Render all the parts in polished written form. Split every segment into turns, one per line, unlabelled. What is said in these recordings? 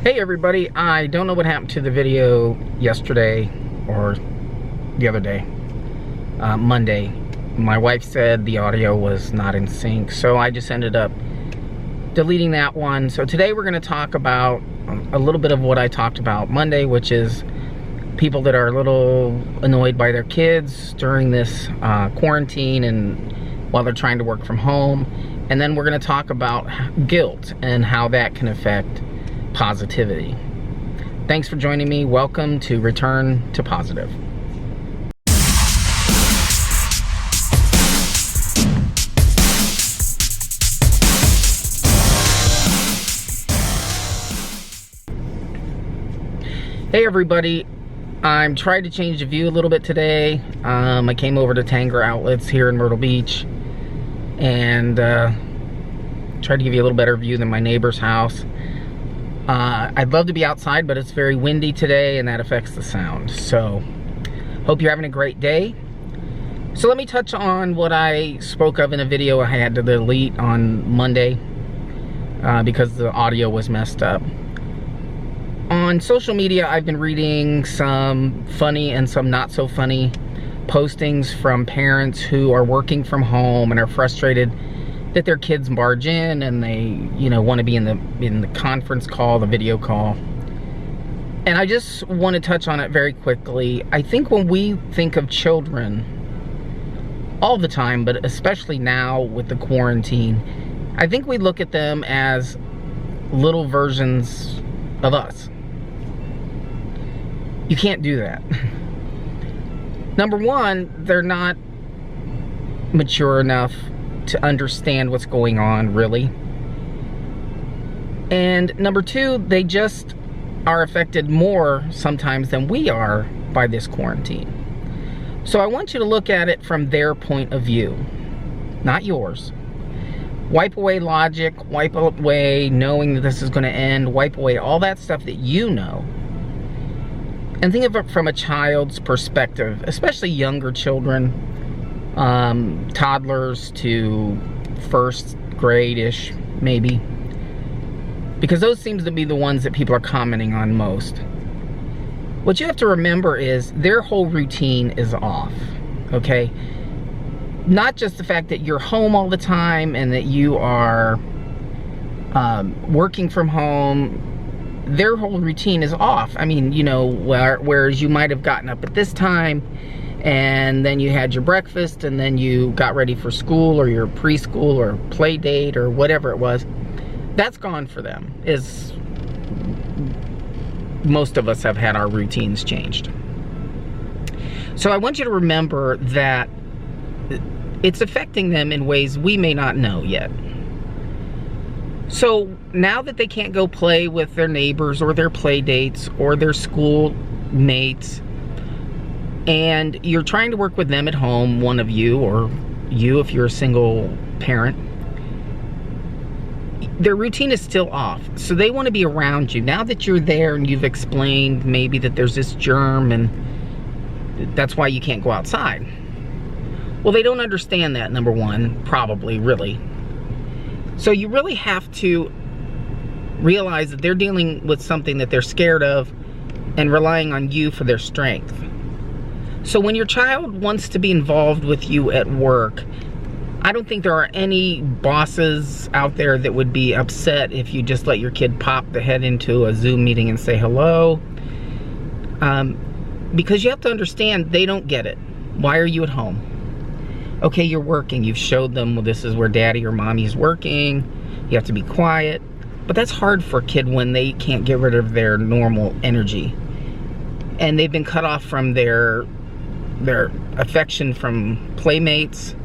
Hey everybody, I don't know what happened to the video yesterday or the other day, Monday. My wife said the audio was not in sync, so I just ended up deleting that one. So today we're going to talk about a little bit of what I talked about Monday, which is people that are a little annoyed by their kids during this quarantine and while they're trying to work from home. And then we're going to talk about guilt and how that can affect positivity. Thanks for joining me. Welcome to Return to Positive. Hey everybody, I'm trying to change the view a little bit today. I came over to Tanger Outlets here in Myrtle Beach and tried to give you a little better view than my neighbor's house. I'd love to be outside, but it's very windy today and that affects the sound. So, hope you're having a great day. So let me touch on what I spoke of in a video I had to delete on Monday because the audio was messed up. On social media, I've been reading some funny and some not so funny postings from parents who are working from home and are frustrated that their kids barge in and they, want to be in the conference call, the video call. And I just want to touch on it very quickly. I think when we think of children all the time, but especially now with the quarantine, I think we look at them as little versions of us. You can't do that. Number one, they're not mature enough to understand what's going on, really. And number two, they just are affected more sometimes than we are by this quarantine. So I want you to look at it from their point of view, not yours. Wipe away logic, wipe away knowing that this is going to end, wipe away all that stuff that you know. And think of it from a child's perspective, especially younger children. Toddlers to first grade-ish, maybe. Because those seems to be the ones that people are commenting on most. What you have to remember is their whole routine is off, okay? Not just the fact that you're home all the time and that you are working from home. Their whole routine is off. I mean, whereas you might have gotten up at this time and then you had your breakfast and then you got ready for school or your preschool or play date or whatever it was. That's gone for them. Most of us have had our routines changed. So I want you to remember that it's affecting them in ways we may not know yet. So now that they can't go play with their neighbors or their play dates or their school mates, and you're trying to work with them at home, one of you, or you if you're a single parent, their routine is still off. So they want to be around you. Now that you're there and you've explained maybe that there's this germ and that's why you can't go outside. Well, they don't understand that, number one, probably, really. So you really have to realize that they're dealing with something that they're scared of and relying on you for their strength. So when your child wants to be involved with you at work, I don't think there are any bosses out there that would be upset if you just let your kid pop the head into a Zoom meeting and say hello. Because you have to understand, they don't get it. Why are you at home? Okay, you're working. You've showed them, well, this is where daddy or mommy is working. You have to be quiet. But that's hard for a kid when they can't get rid of their normal energy. And they've been cut off from their affection from playmates.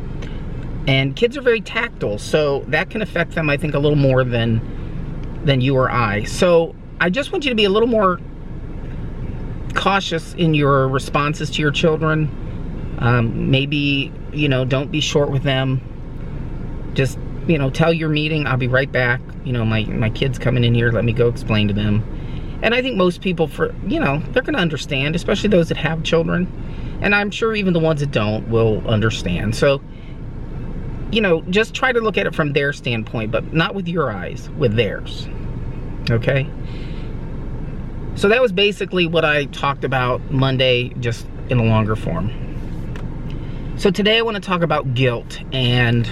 And kids are very tactile, so that can affect them, I think, a little more than you or I. So I just want you to be a little more cautious in your responses to your children. Maybe, don't be short with them. Just, tell your meeting, I'll be right back. My kid's coming in here, let me go explain to them. And I think most people, they're going to understand, especially those that have children. And I'm sure even the ones that don't will understand. So, just try to look at it from their standpoint, but not with your eyes, with theirs. Okay? So that was basically what I talked about Monday, just in a longer form. So today I want to talk about guilt and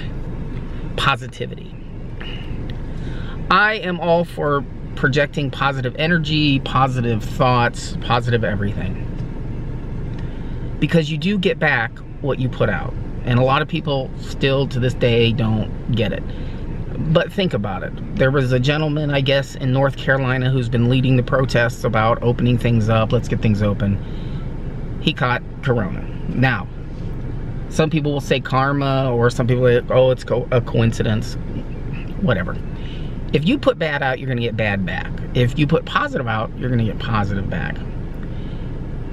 positivity. I am all for projecting positive energy, positive thoughts, positive everything. Because you do get back what you put out. And a lot of people still to this day don't get it. But think about it. There was a gentleman, I guess, in North Carolina who's been leading the protests about opening things up, let's get things open. He caught corona. Now, some people will say karma, or some people will say, oh, it's a coincidence. Whatever. If you put bad out, you're going to get bad back. If you put positive out, you're going to get positive back.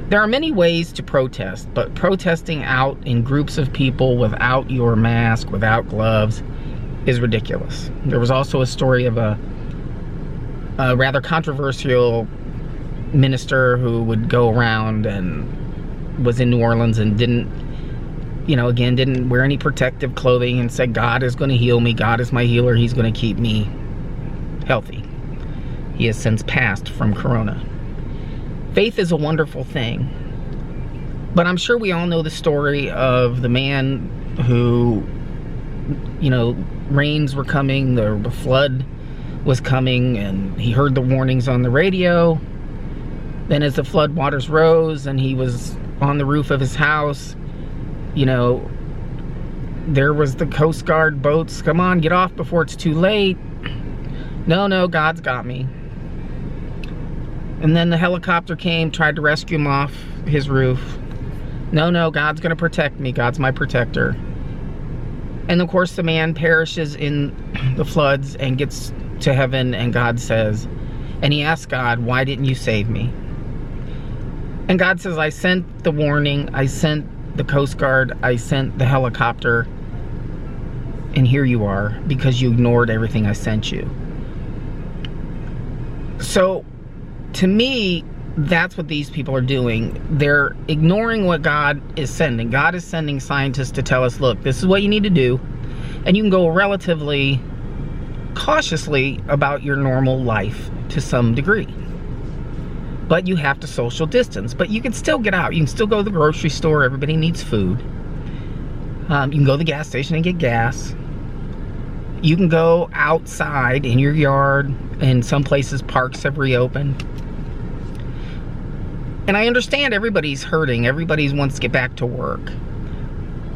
There are many ways to protest, but protesting out in groups of people without your mask, without gloves, is ridiculous. There was also a story of a rather controversial minister who would go around and was in New Orleans and didn't wear any protective clothing and said, God is going to heal me. God is my healer. He's going to keep me healthy. He has since passed from corona. Faith is a wonderful thing. But I'm sure we all know the story of the man who, rains were coming, the flood was coming, and he heard the warnings on the radio. Then as the flood waters rose and he was on the roof of his house, there was the Coast Guard boats. Come on, get off before it's too late. No, God's got me. And then the helicopter came, tried to rescue him off his roof. No, God's going to protect me. God's my protector. And of course the man perishes in the floods and gets to heaven, and God says, and he asks God, why didn't you save me? And God says, I sent the warning, I sent the Coast Guard, I sent the helicopter, and here you are because you ignored everything I sent you. So to me, that's what these people are doing. They're ignoring what God is sending. God is sending scientists to tell us, look, this is what you need to do. And you can go relatively cautiously about your normal life to some degree. But you have to social distance. But you can still get out. You can still go to the grocery store. Everybody needs food. You can go to the gas station and get gas. You can go outside in your yard. In some places, parks have reopened. And I understand everybody's hurting. Everybody wants to get back to work.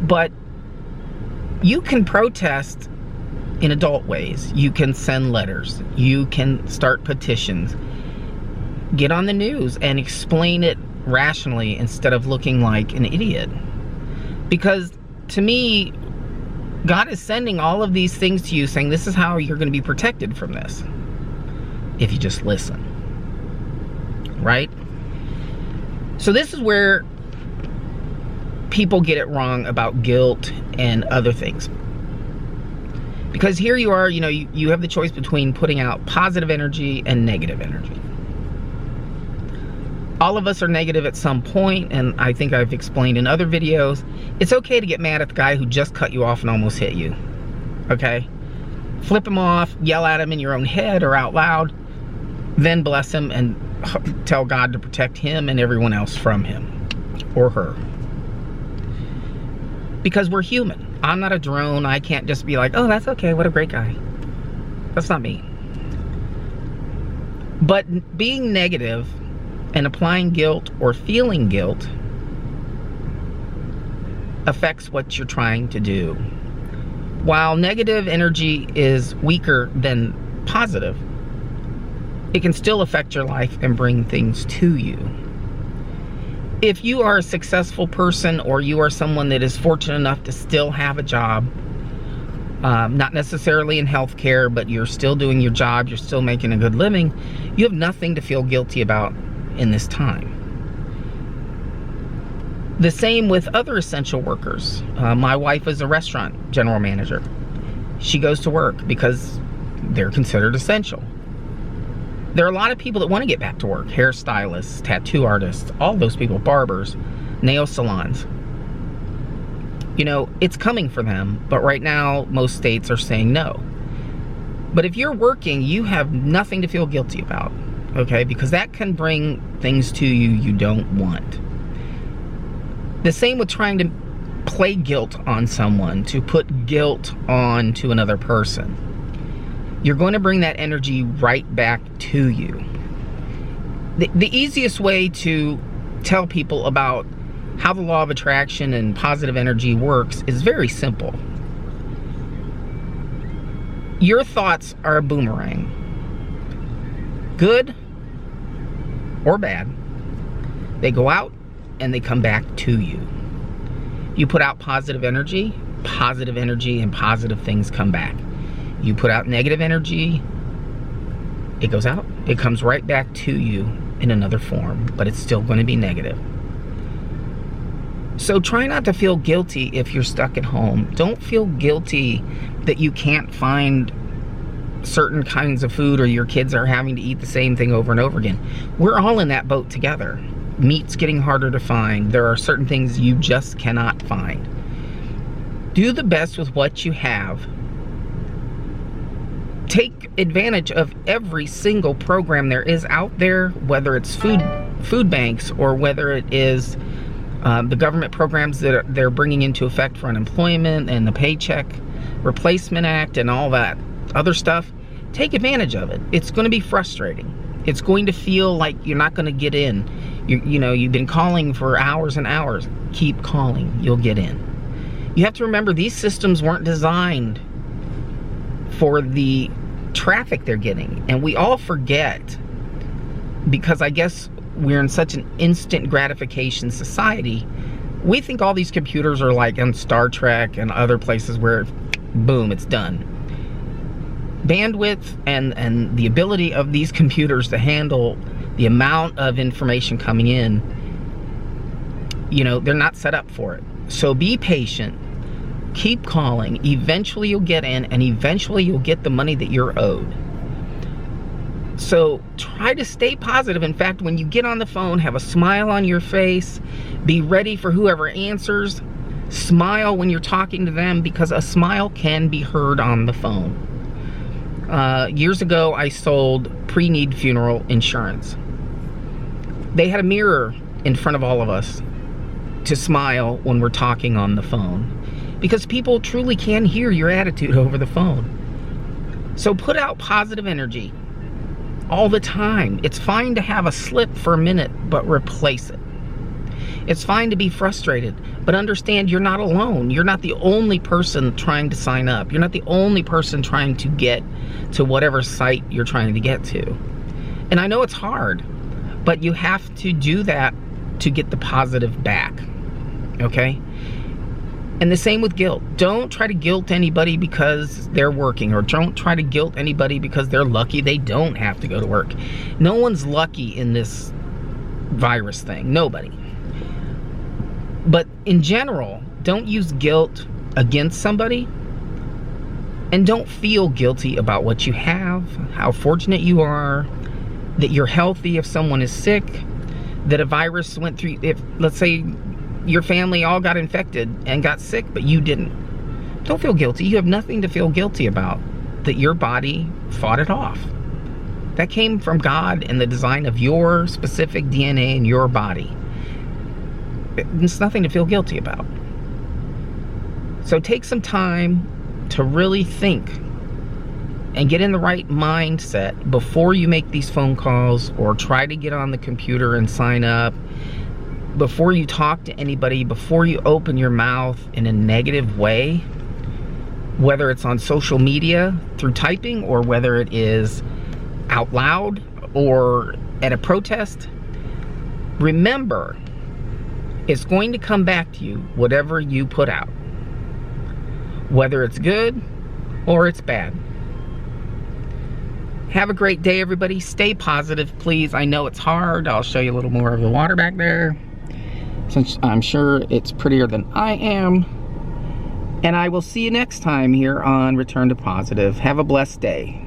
But you can protest in adult ways. You can send letters. You can start petitions. Get on the news and explain it rationally instead of looking like an idiot. Because to me, God is sending all of these things to you saying this is how you're going to be protected from this. If you just listen. Right? So this is where people get it wrong about guilt and other things. Because here you are, you have the choice between putting out positive energy and negative energy. All of us are negative at some point, and I think I've explained in other videos, it's okay to get mad at the guy who just cut you off and almost hit you. Okay? Flip him off, yell at him in your own head or out loud, then bless him and tell God to protect him and everyone else from him or her. Because we're human. I'm not a drone. I can't just be like, oh, that's okay, what a great guy. That's not me. But being negative and applying guilt or feeling guilt affects what you're trying to do. While negative energy is weaker than positive, it can still affect your life and bring things to you. If you are a successful person, or you are someone that is fortunate enough to still have a job, not necessarily in healthcare, but you're still doing your job, you're still making a good living, you have nothing to feel guilty about in this time. The same with other essential workers. My wife is a restaurant general manager. She goes to work because they're considered essential. There are a lot of people that want to get back to work. Hairstylists, tattoo artists, all those people, barbers, nail salons. It's coming for them, but right now most states are saying no. But if you're working, you have nothing to feel guilty about. okay? Because that can bring things to you you don't want. The same with trying to play guilt on someone, to put guilt on to another person. You're going to bring that energy right back to you. The easiest way to tell people about how the law of attraction and positive energy works is very simple. Your thoughts are a boomerang. Good or bad, they go out and they come back to you. You put out positive energy and positive things come back. You put out negative energy, it goes out, it comes right back to you in another form, but it's still going to be negative. So try not to feel guilty if you're stuck at home. Don't feel guilty that you can't find certain kinds of food, or your kids are having to eat the same thing over and over again. We're all in that boat together. Meat's getting harder to find. There are certain things you just cannot find. Do the best with what you have. Take advantage of every single program there is out there, whether it's food banks or whether it is the government programs that they're bringing into effect for unemployment and the Paycheck Replacement Act and all that other stuff. Take advantage of it. It's going to be frustrating. It's going to feel like you're not going to get in. You know, you've been calling for hours and hours. Keep calling. You'll get in. You have to remember, these systems weren't designed for the traffic they're getting. And we all forget, because I guess we're in such an instant gratification society, we think all these computers are like on Star Trek and other places where, boom, it's done. Bandwidth and the ability of these computers to handle the amount of information coming in, you know, they're not set up for it. So be patient, keep calling, eventually you'll get in, and eventually you'll get the money that you're owed. So try to stay positive. In fact, when you get on the phone, have a smile on your face, be ready for whoever answers. Smile when you're talking to them, because a smile can be heard on the phone. Years ago, I sold pre-need funeral insurance. They had a mirror in front of all of us to smile when we're talking on the phone, because people truly can hear your attitude over the phone. So put out positive energy all the time. It's fine to have a slip for a minute, but replace it. It's fine to be frustrated, but understand you're not alone. You're not the only person trying to sign up. You're not the only person trying to get to whatever site you're trying to get to. And I know it's hard, but you have to do that to get the positive back, okay? And the same with guilt. Don't try to guilt anybody because they're working, or don't try to guilt anybody because they're lucky they don't have to go to work. No one's lucky in this virus thing, nobody. But in general, don't use guilt against somebody, and don't feel guilty about what you have, how fortunate you are, that you're healthy if someone is sick, that a virus went through. If, let's say, your family all got infected and got sick, but you didn't. Don't feel guilty. You have nothing to feel guilty about, that your body fought it off. That came from God and the design of your specific DNA in your body. It's nothing to feel guilty about. So take some time to really think and get in the right mindset before you make these phone calls or try to get on the computer and sign up, before you talk to anybody, before you open your mouth in a negative way, whether it's on social media through typing, or whether it is out loud or at a protest. Remember, it's going to come back to you, whatever you put out, whether it's good or it's bad. Have a great day, everybody. Stay positive, please. I know it's hard. I'll show you a little more of the water back there, since I'm sure it's prettier than I am. And I will see you next time here on Return to Positive. Have a blessed day.